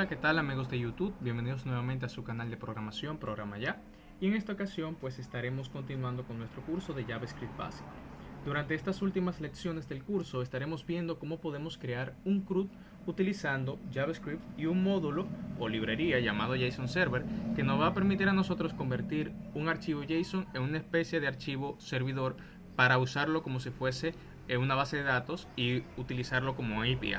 Hola, ¿qué tal amigos de YouTube? Bienvenidos nuevamente a su canal de programación, Programa Ya. Y en esta ocasión pues estaremos continuando con nuestro curso de JavaScript básico. Durante estas últimas lecciones del curso estaremos viendo cómo podemos crear un CRUD utilizando JavaScript y un módulo o librería llamado JSON Server que nos va a permitir a nosotros convertir un archivo JSON en una especie de archivo servidor para usarlo como si fuese una base de datos y utilizarlo como API.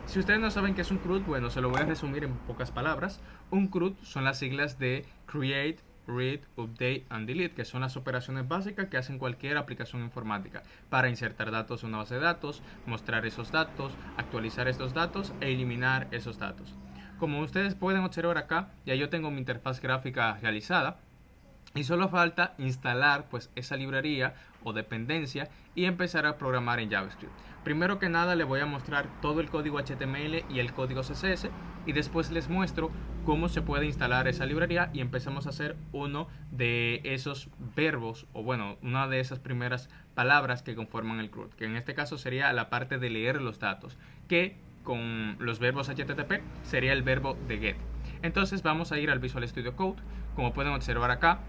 Si ustedes no saben qué es un CRUD, bueno, se lo voy a resumir en pocas palabras. Un CRUD son las siglas de Create, Read, Update and Delete, que son las operaciones básicas que hacen cualquier aplicación informática para insertar datos en una base de datos, mostrar esos datos, actualizar estos datos e eliminar esos datos. Como ustedes pueden observar acá, ya yo tengo mi interfaz gráfica realizada. Y solo falta instalar pues esa librería o dependencia y empezar a programar en JavaScript. Primero que nada les voy a mostrar todo el código HTML y el código CSS y después les muestro cómo se puede instalar esa librería y empezamos a hacer uno de esos verbos o bueno, una de esas primeras palabras que conforman el CRUD, que en este caso sería la parte de leer los datos, que con los verbos HTTP sería el verbo de get. Entonces vamos a ir al Visual Studio Code. Como pueden observar acá,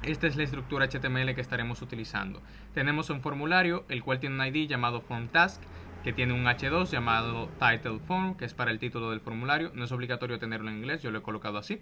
esta es la estructura HTML que estaremos utilizando. Tenemos un formulario, el cual tiene un ID llamado Form Task, que tiene un H2 llamado Title Form, que es para el título del formulario. No es obligatorio tenerlo en inglés, yo lo he colocado así.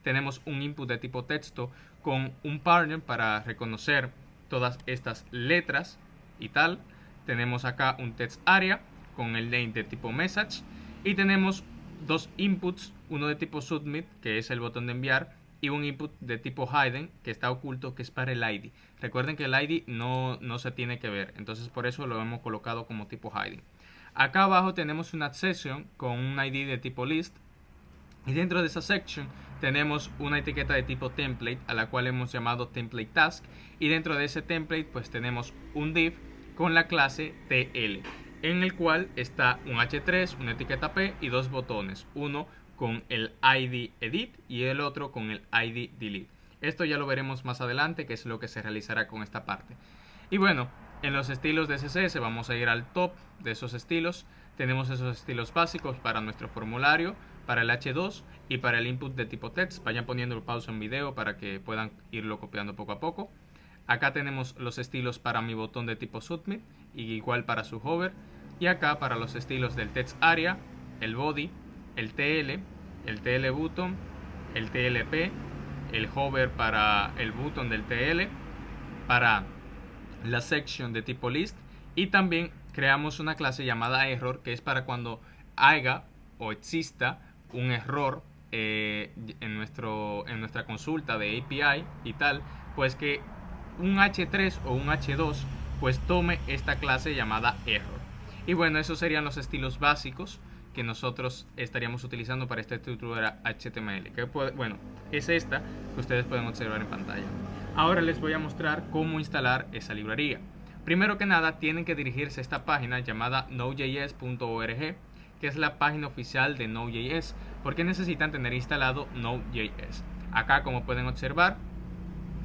Tenemos un input de tipo texto con un partner para reconocer todas estas letras y tal. Tenemos acá un text area con el name de tipo message. Y tenemos dos inputs, uno de tipo submit, que es el botón de enviar, y un input de tipo hidden que está oculto, que es para el ID. Recuerden que el ID no se tiene que ver, entonces por eso lo hemos colocado como tipo hidden. Acá abajo tenemos una section con un ID de tipo list y dentro de esa section tenemos una etiqueta de tipo template a la cual hemos llamado template task, y dentro de ese template pues tenemos un div con la clase TL en el cual está un h3, una etiqueta p y dos botones, uno con el ID edit y el otro con el ID delete. Esto ya lo veremos más adelante, que es lo que se realizará con esta parte. Y bueno, en los estilos de CSS vamos a ir al top de esos estilos. Tenemos esos estilos básicos para nuestro formulario, para el H2 y para el input de tipo text. Vayan poniendo pausa en video para que puedan irlo copiando poco a poco. Acá tenemos los estilos para mi botón de tipo submit y igual para su hover. Y acá para los estilos del text area, el body, el TL button, el TLP, el hover para el button del TL, para la section de tipo list, y también creamos una clase llamada error, que es para cuando haya o exista un error en nuestra consulta de API y tal, pues que un H3 o un H2 pues tome esta clase llamada error. Y bueno, esos serían los estilos básicos que nosotros estaríamos utilizando para esta estructura HTML, que bueno, es esta que ustedes pueden observar en pantalla. Ahora les voy a mostrar cómo instalar esa librería. Primero que nada, tienen que dirigirse a esta página llamada nodejs.org, que es la página oficial de Node.js, porque necesitan tener instalado Node.js. Acá, como pueden observar,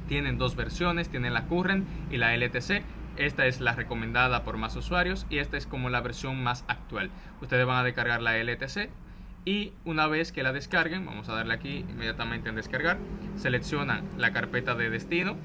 tienen dos versiones, tienen la Current y la LTC. Esta es la recomendada por más usuarios y esta es como la versión más actual. Ustedes van a descargar la LTC y una vez que la descarguen, vamos a darle aquí inmediatamente en descargar, seleccionan la carpeta de destino,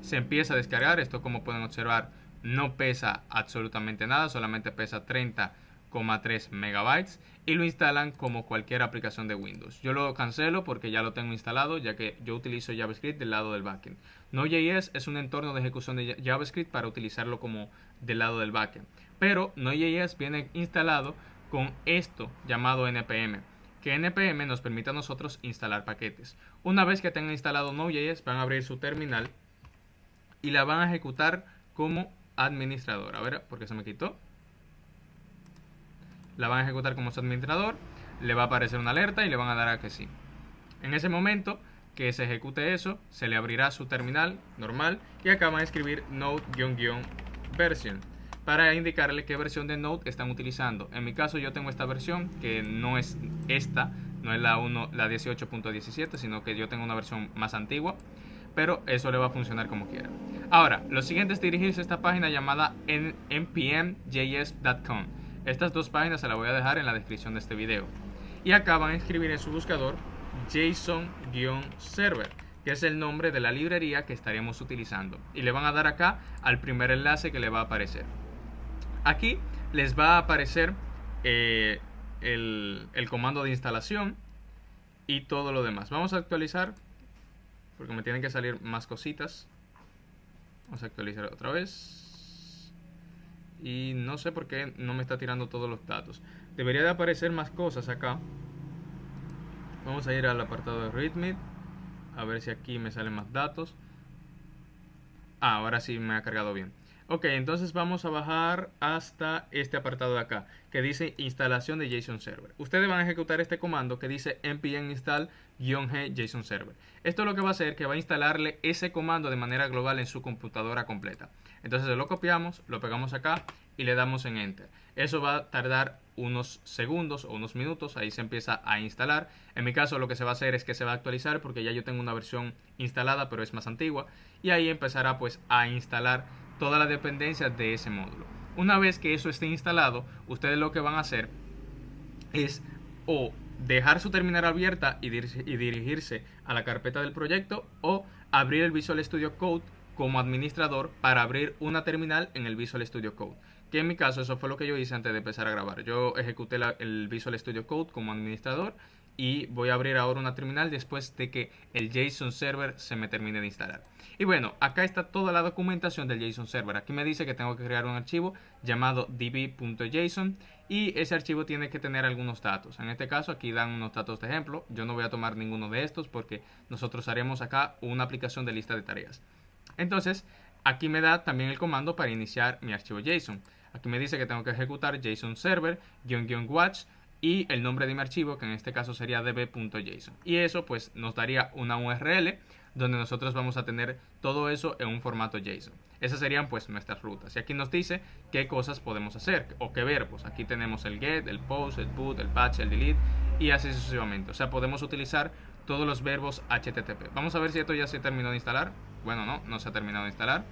se empieza a descargar. Esto, como pueden observar, no pesa absolutamente nada, solamente pesa 30,3 megabytes y lo instalan como cualquier aplicación de Windows. Yo lo cancelo porque ya lo tengo instalado, ya que yo utilizo JavaScript del lado del backend. Node.js es un entorno de ejecución de JavaScript para utilizarlo como del lado del backend, pero Node.js viene instalado con esto llamado npm, que npm nos permite a nosotros instalar paquetes. Una vez que tengan instalado Node.js, van a abrir su terminal y la van a ejecutar como administrador. A ver, ¿por qué se me quitó? La van a ejecutar como su administrador, le va a aparecer una alerta y le van a dar a que sí. En ese momento que se ejecute eso, se le abrirá su terminal normal y acá van a escribir node-version para indicarle qué versión de Node están utilizando. En mi caso yo tengo esta versión, que no es esta, no es la 18.17, sino que yo tengo una versión más antigua, pero eso le va a funcionar como quiera. Ahora, lo siguiente es dirigirse a esta página llamada npmjs.com. Estas dos páginas se las voy a dejar en la descripción de este video. y acá van a escribir en su buscador JSON-server, que es el nombre de la librería que estaremos utilizando, y le van a dar acá al primer enlace que le va a aparecer. Aquí les va a aparecer el comando de instalación y todo lo demás. Vamos a actualizar porque me tienen que salir más cositas. Vamos a actualizar otra vez y no sé por qué no me está tirando todos los datos. Debería de aparecer más cosas acá. Vamos a ir al apartado de readme, a ver si aquí me salen más datos. Ahora sí me ha cargado bien. Ok, entonces vamos a bajar hasta este apartado de acá, que dice instalación de JSON Server. Ustedes van a ejecutar este comando que dice npm install-g JSON Server. Esto lo que va a hacer que va a instalarle ese comando de manera global en su computadora completa. Entonces lo copiamos, lo pegamos acá y le damos en Enter. Eso va a tardar unos segundos o unos minutos, ahí se empieza a instalar. En mi caso lo que se va a hacer es que se va a actualizar porque ya yo tengo una versión instalada pero es más antigua, y ahí empezará pues a instalar todas las dependencias de ese módulo. Una vez que eso esté instalado, ustedes lo que van a hacer es o dejar su terminal abierta y dirigirse a la carpeta del proyecto, o abrir el Visual Studio Code como administrador para abrir una terminal en el Visual Studio Code. Que en mi caso eso fue lo que yo hice antes de empezar a grabar. Yo ejecuté el Visual Studio Code como administrador y voy a abrir ahora una terminal después de que el JSON Server se me termine de instalar. Y bueno, acá está toda la documentación del JSON Server. Aquí me dice que tengo que crear un archivo llamado db.json y ese archivo tiene que tener algunos datos. En este caso aquí dan unos datos de ejemplo. Yo no voy a tomar ninguno de estos porque nosotros haremos acá una aplicación de lista de tareas. Entonces aquí me da también el comando para iniciar mi archivo JSON. Aquí me dice que tengo que ejecutar JSON Server --watch y el nombre de mi archivo, que en este caso sería db.json. Y eso pues nos daría una URL donde nosotros vamos a tener todo eso en un formato JSON. Esas serían pues nuestras rutas. Y aquí nos dice qué cosas podemos hacer o qué verbos. Aquí tenemos el get, el post, el put, el patch, el delete y así sucesivamente. O sea, podemos utilizar todos los verbos HTTP. Vamos a ver si esto ya se terminó de instalar. Bueno, no se ha terminado de instalar,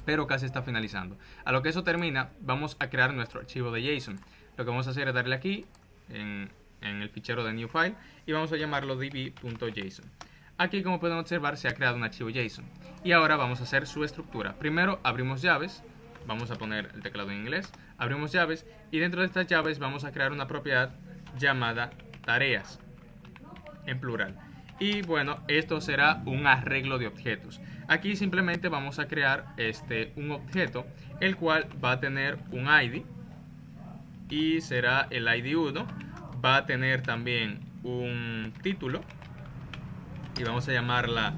pero casi está finalizando. A lo que eso termina, vamos a crear nuestro archivo de JSON. Lo que vamos a hacer es darle aquí en el fichero de new file y vamos a llamarlo db.json. Aquí, como pueden observar, se ha creado un archivo JSON. Y ahora vamos a hacer su estructura. Primero abrimos llaves, vamos a poner el teclado en inglés, abrimos llaves y dentro de estas llaves vamos a crear una propiedad llamada tareas, en plural. Y bueno, esto será un arreglo de objetos. Aquí simplemente vamos a crear un objeto, el cual va a tener un ID y será el ID 1. Va a tener también un título y vamos a llamarla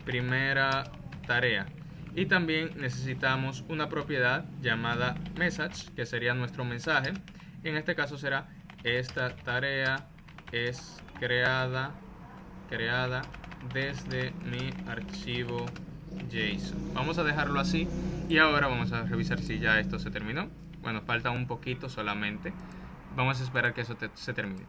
primera tarea. Y también necesitamos una propiedad llamada message, que sería nuestro mensaje. En este caso será esta tarea es creada desde mi archivo JSON. Vamos a dejarlo así y ahora vamos a revisar si ya esto se terminó. Bueno, falta un poquito solamente. Vamos a esperar que eso se termine.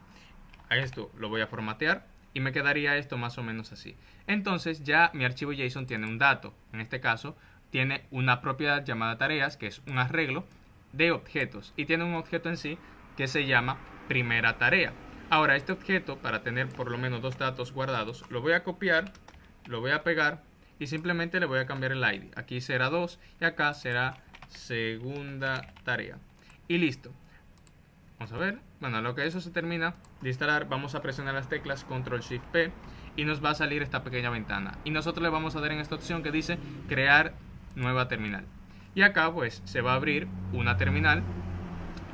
A esto lo voy a formatear y me quedaría esto más o menos así. Entonces ya mi archivo JSON tiene un dato. En este caso tiene una propiedad llamada tareas, que es un arreglo de objetos, y tiene un objeto en sí que se llama primera tarea. Ahora este objeto, para tener por lo menos dos datos guardados, lo voy a copiar, lo voy a pegar y simplemente le voy a cambiar el ID. Aquí será 2 y acá será segunda tarea. Y listo. Vamos a ver. Bueno, a lo que eso se termina de instalar, vamos a presionar las teclas Control Shift P y nos va a salir esta pequeña ventana. Y nosotros le vamos a dar en esta opción que dice crear nueva terminal. Y acá pues se va a abrir una terminal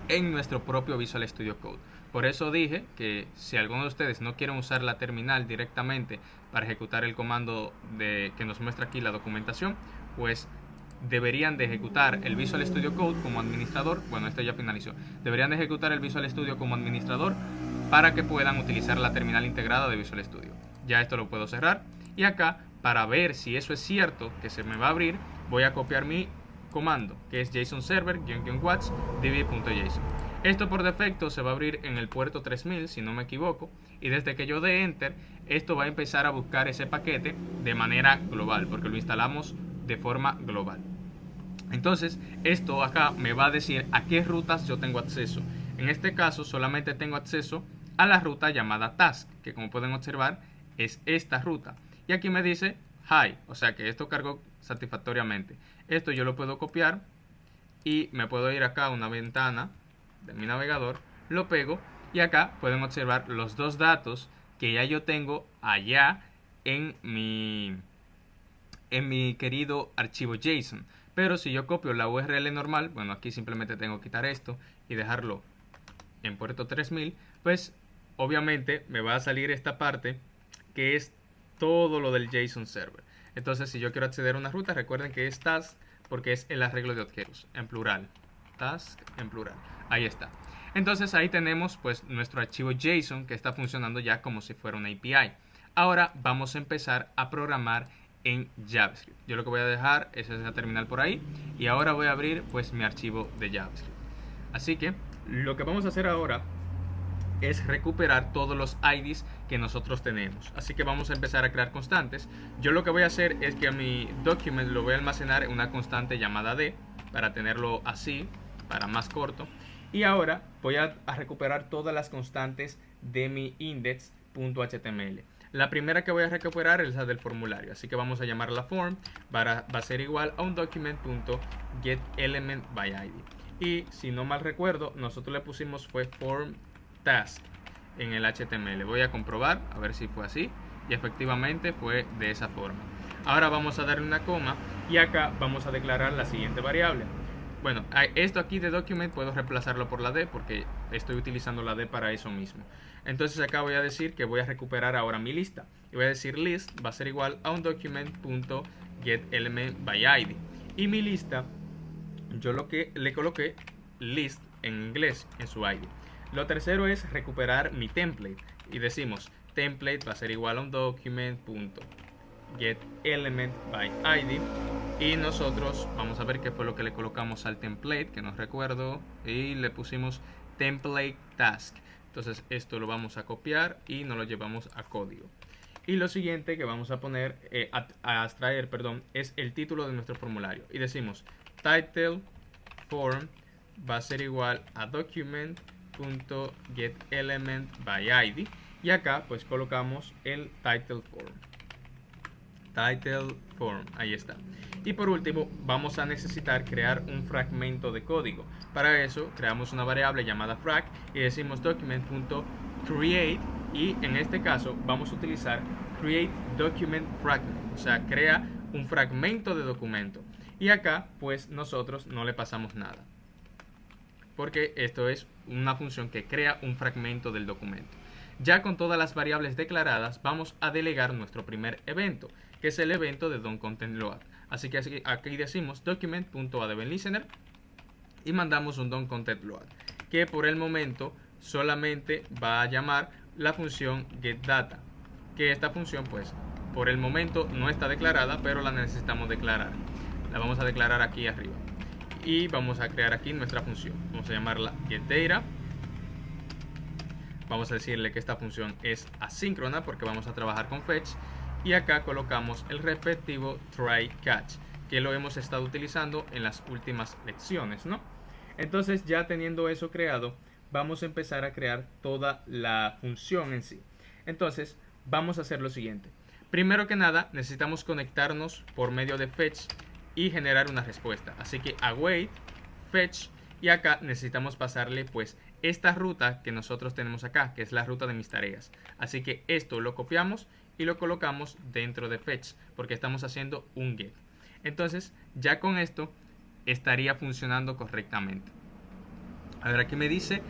en nuestro propio Visual Studio Code. Por eso dije que si alguno de ustedes no quieren usar la terminal directamente para ejecutar el comando que nos muestra aquí la documentación, pues deberían de ejecutar el Visual Studio Code como administrador. Bueno, esto ya finalizó. Deberían de ejecutar el Visual Studio como administrador para que puedan utilizar la terminal integrada de Visual Studio. Ya esto lo puedo cerrar. Y acá, para ver si eso es cierto, que se me va a abrir, voy a copiar mi comando, que es JSON Server --watch db.json. Esto por defecto se va a abrir en el puerto 3000, si no me equivoco, y desde que yo dé Enter, esto va a empezar a buscar ese paquete de manera global, porque lo instalamos de forma global. Entonces, esto acá me va a decir a qué rutas yo tengo acceso. En este caso, solamente tengo acceso a la ruta llamada task, que como pueden observar es esta ruta. Y aquí me dice hi, o sea que esto cargó satisfactoriamente. Esto yo lo puedo copiar y me puedo ir acá a una ventana de mi navegador, lo pego y acá pueden observar los dos datos que ya yo tengo allá en mi querido archivo JSON. Pero si yo copio la URL normal, bueno, aquí simplemente tengo que quitar esto y dejarlo en puerto 3000, pues obviamente me va a salir esta parte que es todo lo del JSON server. Entonces, si yo quiero acceder a una ruta, recuerden que es task porque es el arreglo de objetos en plural. Task en plural. Ahí está. Entonces ahí tenemos pues nuestro archivo JSON que está funcionando ya como si fuera una API. Ahora vamos a empezar a programar en JavaScript. Yo lo que voy a dejar es esa terminal por ahí y ahora voy a abrir pues mi archivo de JavaScript. Así que lo que vamos a hacer ahora es recuperar todos los IDs que nosotros tenemos. Así que vamos a empezar a crear constantes. Yo lo que voy a hacer es que a mi document lo voy a almacenar en una constante llamada d para tenerlo así, para más corto. Y ahora voy a recuperar todas las constantes de mi index.html. La primera que voy a recuperar es la del formulario, así que vamos a llamarla form, va a ser igual a un document.getElementById. Y si no mal recuerdo, nosotros le pusimos fue form task en el HTML. Voy a comprobar a ver si fue así y efectivamente fue de esa forma. Ahora vamos a darle una coma y acá vamos a declarar la siguiente variable. Bueno, esto aquí de document puedo reemplazarlo por la d porque estoy utilizando la d para eso mismo. Entonces acá voy a decir que voy a recuperar ahora mi lista y voy a decir list va a ser igual a un document.getElementById y mi lista yo lo que le coloqué list en inglés en su ID. Lo tercero es recuperar mi template y decimos template va a ser igual a un document.getElementById y nosotros vamos a ver qué fue lo que le colocamos al template, que no recuerdo, y le pusimos template task. Entonces esto lo vamos a copiar y nos lo llevamos a código. Y lo siguiente que vamos a poner, a extraer, perdón, es el título de nuestro formulario. Y decimos title form va a ser igual a document.getElementById y acá pues colocamos el title form, ahí está. Y por último vamos a necesitar crear un fragmento de código. Para eso creamos una variable llamada frag y decimos document.create y en este caso vamos a utilizar create document fragment, o sea, crea un fragmento de documento. Y acá pues nosotros no le pasamos nada, porque esto es una función que crea un fragmento del documento. Ya con todas las variables declaradas, vamos a delegar nuestro primer evento, que es el evento de doContentLoad. Así que aquí decimos document.addEventListener y mandamos un doContentLoad, que por el momento solamente va a llamar la función getData, que esta función pues por el momento no está declarada, pero la necesitamos declarar. La vamos a declarar aquí arriba. Y vamos a crear aquí nuestra función. Vamos a llamarla getData. Vamos a decirle que esta función es asíncrona porque vamos a trabajar con fetch. Y acá colocamos el respectivo try catch, que lo hemos estado utilizando en las últimas lecciones, ¿no? Entonces ya teniendo eso creado, vamos a empezar a crear toda la función en sí. Entonces vamos a hacer lo siguiente. Primero que nada necesitamos conectarnos por medio de fetch y generar una respuesta. Así que await fetch y acá necesitamos pasarle pues esta ruta que nosotros tenemos acá, que es la ruta de mis tareas. Así que esto lo copiamos y lo colocamos dentro de fetch porque estamos haciendo un get. Entonces ya con esto estaría funcionando correctamente. A ver, aquí me dice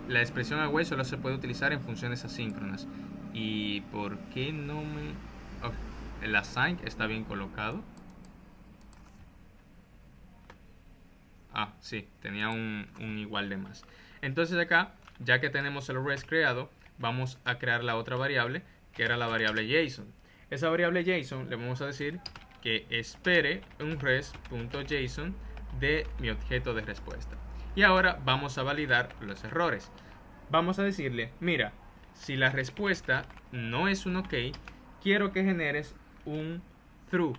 la expresión await solo se puede utilizar en funciones asíncronas. ¿Y por qué no me...? Oh, el async está bien colocado. Ah, sí, tenía un igual de más. Entonces acá, ya que tenemos el res creado, vamos a crear la otra variable, que era la variable JSON. Esa variable JSON le vamos a decir que espere un res.json de mi objeto de respuesta. Y ahora vamos a validar los errores. Vamos a decirle, mira, si la respuesta no es un OK, quiero que generes un true.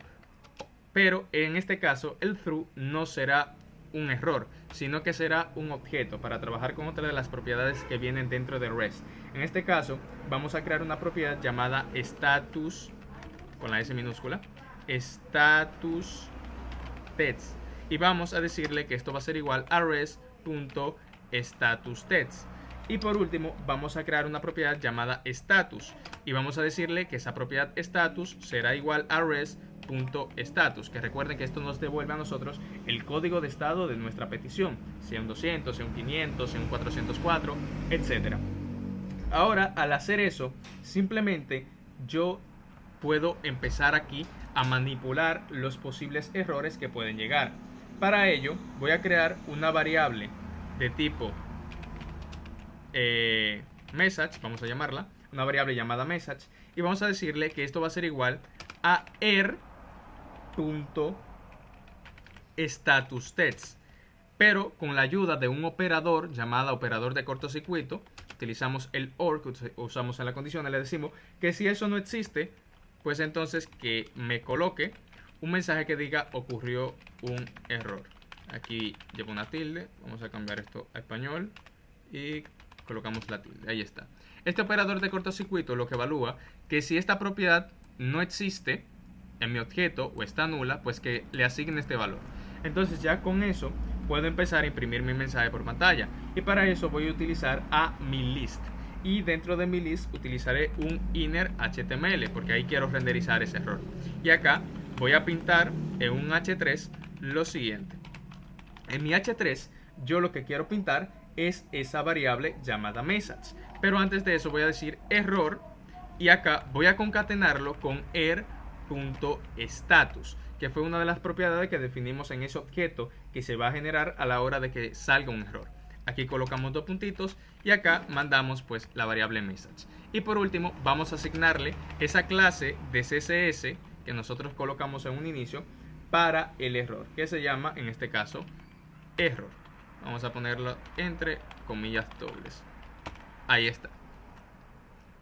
Pero en este caso, el true no será un error, sino que será un objeto para trabajar con otra de las propiedades que vienen dentro de REST. En este caso, vamos a crear una propiedad llamada status, con la S minúscula, status text. Y vamos a decirle que esto va a ser igual a res.statustext. Y por último, vamos a crear una propiedad llamada status. Y vamos a decirle que esa propiedad status será igual a res.status. Que recuerden que esto nos devuelve a nosotros el código de estado de nuestra petición. Sea un 200, sea un 500, sea un 404, etc. Ahora, al hacer eso, simplemente yo puedo empezar aquí a manipular los posibles errores que pueden llegar. Para ello, voy a crear una variable de tipo message, vamos a llamarla, una variable llamada message, y vamos a decirle que esto va a ser igual a er.statusText, pero con la ayuda de un operador llamado operador de cortocircuito. Utilizamos el OR que usamos en la condición, le decimos que si eso no existe, pues entonces que me coloque un mensaje que diga ocurrió un error. Aquí llevo una tilde, vamos a cambiar esto a español y colocamos la tilde, ahí está. Este operador de cortocircuito lo que evalúa que si esta propiedad no existe en mi objeto o está nula, pues que le asigne este valor. Entonces ya con eso puedo empezar a imprimir mi mensaje por pantalla, y para eso voy a utilizar a mi list, y dentro de mi list utilizaré un inner HTML porque ahí quiero renderizar ese error. Y acá voy a pintar en un H3 lo siguiente. En mi H3 yo lo que quiero pintar es esa variable llamada message, pero antes de eso voy a decir error, y acá voy a concatenarlo con er.status, que fue una de las propiedades que definimos en ese objeto que se va a generar a la hora de que salga un error. Aquí colocamos dos puntitos y acá mandamos pues la variable message. Y por último vamos a asignarle esa clase de CSS que nosotros colocamos en un inicio para el error, que se llama en este caso error. Vamos a ponerlo entre comillas dobles. Ahí está.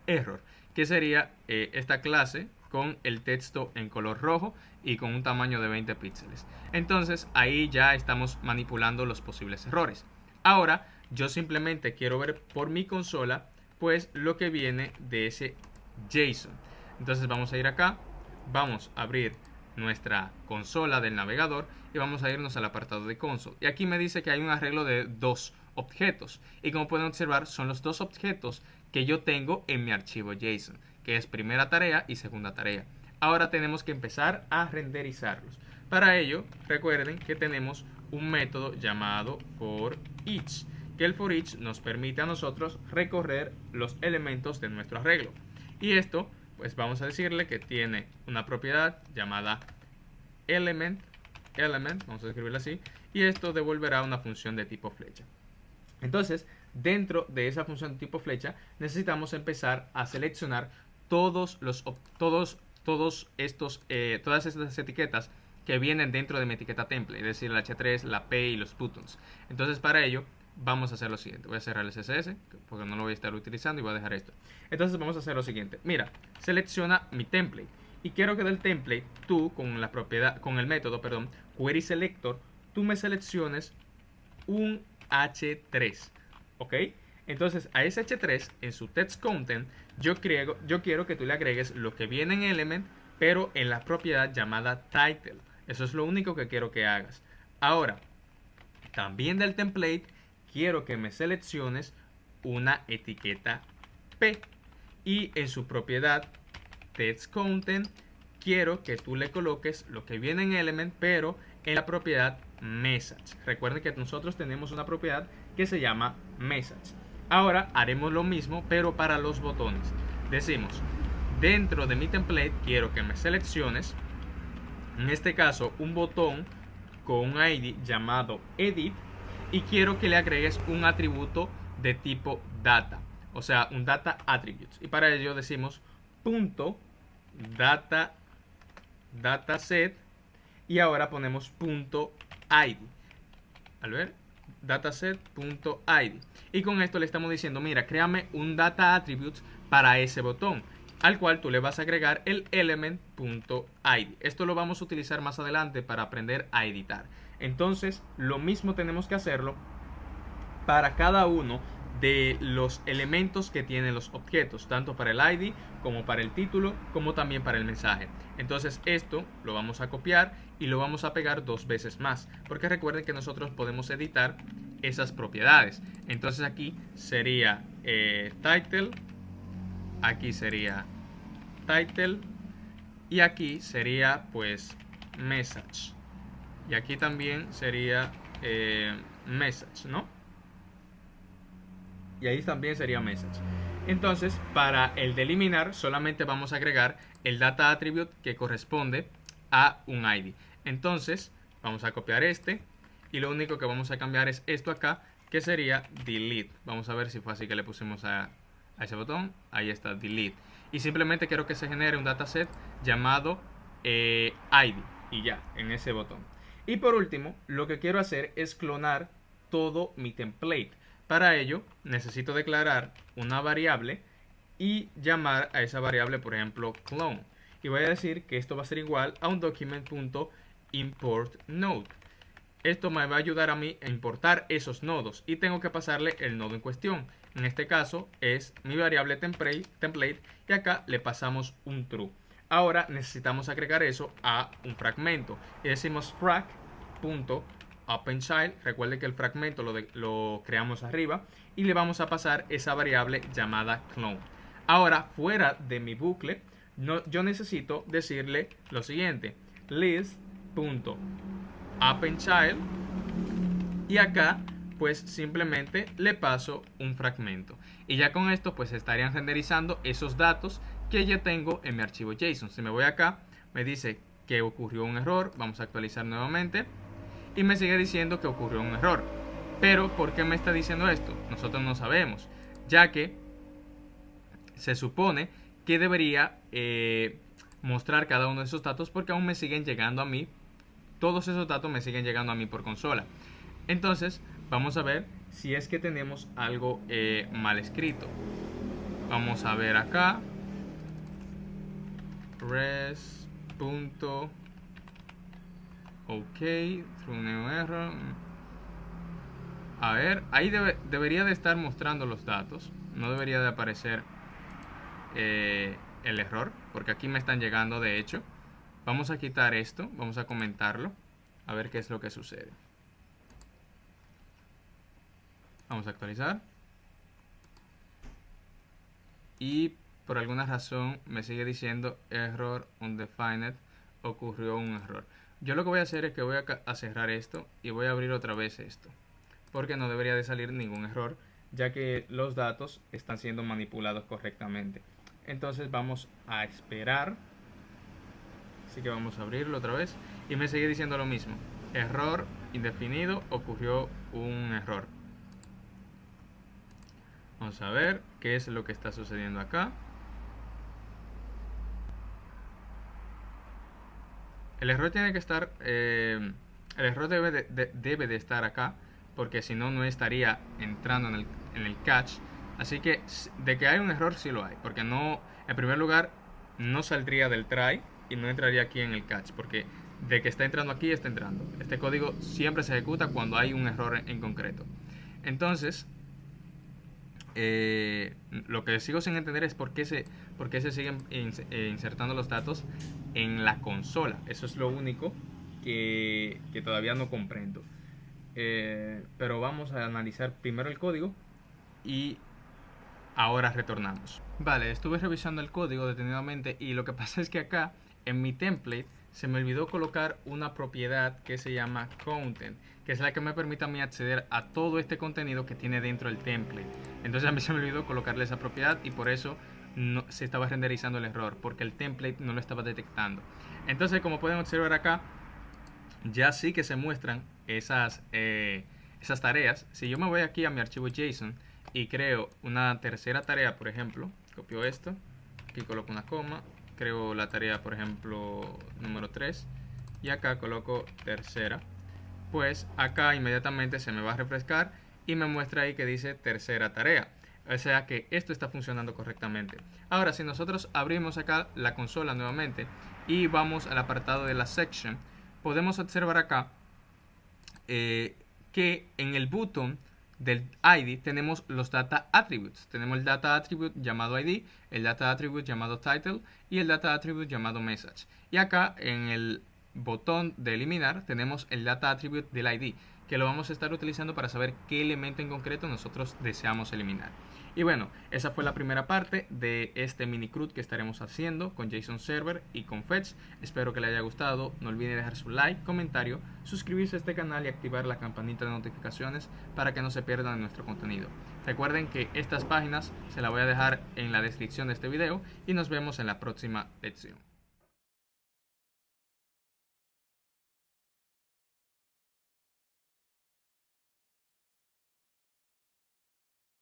Error, que sería esta clase con el texto en color rojo y con un tamaño de 20 píxeles. Entonces ahí ya estamos manipulando los posibles errores. Ahora yo simplemente quiero ver por mi consola pues lo que viene de ese JSON. Entonces vamos a ir acá, vamos a abrir nuestra consola del navegador y vamos a irnos al apartado de console. Y aquí me dice que hay un arreglo de dos objetos. Y como pueden observar, son los dos objetos que yo tengo en mi archivo JSON, que es primera tarea y segunda tarea. Ahora tenemos que empezar a renderizarlos. Para ello, recuerden que tenemos un método llamado forEach, que el forEach nos permite a nosotros recorrer los elementos de nuestro arreglo. Y esto, pues vamos a decirle que tiene una propiedad llamada element, vamos a escribirla así, y esto devolverá una función de tipo flecha. Entonces, dentro de esa función de tipo flecha, necesitamos empezar a seleccionar todas estas etiquetas que vienen dentro de mi etiqueta template, es decir, la H3, la P y los buttons. Entonces, para ello, vamos a hacer lo siguiente. Voy a cerrar el CSS, porque no lo voy a estar utilizando, y voy a dejar esto. Entonces, vamos a hacer lo siguiente. Mira, selecciona mi template. Y quiero que del template, tú, con el método, query selector, tú me selecciones un H3. ¿Ok? Entonces, a ese H3, en su text content, yo quiero que tú le agregues lo que viene en element, pero en la propiedad llamada title. Eso es lo único que quiero que hagas. Ahora, también del template, quiero que me selecciones una etiqueta P. Y en su propiedad text content, quiero que tú le coloques lo que viene en element, pero en la propiedad message. Recuerden que nosotros tenemos una propiedad que se llama message. Ahora haremos lo mismo, pero para los botones. Decimos, dentro de mi template quiero que me selecciones, en este caso, un botón con un ID llamado edit, y quiero que le agregues un atributo de tipo data, o sea, un data attributes. Y para ello decimos punto dataset, y ahora ponemos punto ID. Al ver, dataset.id. Y con esto le estamos diciendo, mira, créame un data attributes para ese botón, al cual tú le vas a agregar el element.id. Esto lo vamos a utilizar más adelante para aprender a editar. Entonces lo mismo tenemos que hacerlo para cada uno de los elementos que tienen los objetos, tanto para el ID como para el título, como también para el mensaje. Entonces esto lo vamos a copiar y lo vamos a pegar 2 veces más, porque recuerden que nosotros podemos editar esas propiedades. Entonces aquí sería title, aquí sería title y aquí sería pues message, y aquí también sería message, ¿no? Y ahí también sería message. Entonces, para el de eliminar, solamente vamos a agregar el data attribute que corresponde a un ID. Entonces, vamos a copiar este y lo único que vamos a cambiar es esto acá, que sería delete. Vamos a ver si fue así que le pusimos a ese botón. Ahí está, delete. Y simplemente quiero que se genere un dataset llamado ID y ya, en ese botón. Y por último, lo que quiero hacer es clonar todo mi template. Para ello, necesito declarar una variable y llamar a esa variable, por ejemplo, clone. Y voy a decir que esto va a ser igual a un document.importNode. Esto me va a ayudar a mí a importar esos nodos y tengo que pasarle el nodo en cuestión. En este caso es mi variable template y acá le pasamos un true. Ahora necesitamos agregar eso a un fragmento y decimos frag.openChild. Recuerde que el fragmento lo creamos arriba y le vamos a pasar esa variable llamada clone. Ahora, fuera de mi bucle, yo necesito decirle lo siguiente: list.appendChild, y acá pues simplemente le paso un fragmento y ya con esto pues estarían renderizando esos datos que ya tengo en mi archivo JSON. Si me voy acá, me dice que ocurrió un error. Vamos a actualizar nuevamente y me sigue diciendo que ocurrió un error. Pero ¿por qué me está diciendo esto? Nosotros no sabemos, ya que se supone que debería mostrar cada uno de esos datos, porque aún me siguen llegando a mí. Todos esos datos me siguen llegando a mí por consola. Entonces vamos a ver si es que tenemos algo mal escrito. Vamos a ver acá res.ok through new error. A ver, ahí debería de estar mostrando los datos, no debería de aparecer el error, porque aquí me están llegando de hecho. Vamos a quitar esto, vamos a comentarlo, a ver qué es lo que sucede. Vamos a actualizar. Y por alguna razón me sigue diciendo error undefined, ocurrió un error. Yo lo que voy a hacer es que voy a cerrar esto y voy a abrir otra vez esto, porque no debería de salir ningún error, ya que los datos están siendo manipulados correctamente. Entonces vamos a esperar. Así que vamos a abrirlo otra vez y me sigue diciendo lo mismo: error indefinido, ocurrió un error. Vamos a ver qué es lo que está sucediendo acá. El error tiene que estar, el error debe de estar acá, porque si no, no estaría entrando en el catch. Así que de que hay un error, sí lo hay, porque no, en primer lugar, no saldría del try y no entraría aquí en el catch, porque de que está entrando aquí, está entrando. Este código siempre se ejecuta cuando hay un error en concreto. Entonces, lo que sigo sin entender es por qué se siguen insertando los datos en la consola. Eso es lo único que todavía no comprendo. Pero vamos a analizar primero el código y ahora retornamos. Vale, estuve revisando el código detenidamente y lo que pasa es que acá en mi template se me olvidó colocar una propiedad que se llama content, que es la que me permite a mí acceder a todo este contenido que tiene dentro del template. Entonces a mí se me olvidó colocarle esa propiedad y por eso no se estaba renderizando el error, porque el template no lo estaba detectando. Entonces, como pueden observar acá, ya sí que se muestran esas tareas. Si yo me voy aquí a mi archivo JSON y creo una tercera tarea, por ejemplo, copio esto, aquí coloco una coma, creo la tarea, por ejemplo, número 3 y acá coloco tercera, pues acá inmediatamente se me va a refrescar y me muestra ahí que dice tercera tarea. O sea que esto está funcionando correctamente. Ahora, si nosotros abrimos acá la consola nuevamente y vamos al apartado de la section, podemos observar acá que en el button del ID tenemos los data attributes. Tenemos el data attribute llamado ID, el data attribute llamado title y el data attribute llamado message. Y acá en el botón de eliminar tenemos el data attribute del ID, que lo vamos a estar utilizando para saber qué elemento en concreto nosotros deseamos eliminar. Y bueno, esa fue la primera parte de este mini CRUD que estaremos haciendo con JSON Server y con Fetch. Espero que les haya gustado. No olviden dejar su like, comentario, suscribirse a este canal y activar la campanita de notificaciones para que no se pierdan nuestro contenido. Recuerden que estas páginas se las voy a dejar en la descripción de este video y nos vemos en la próxima lección.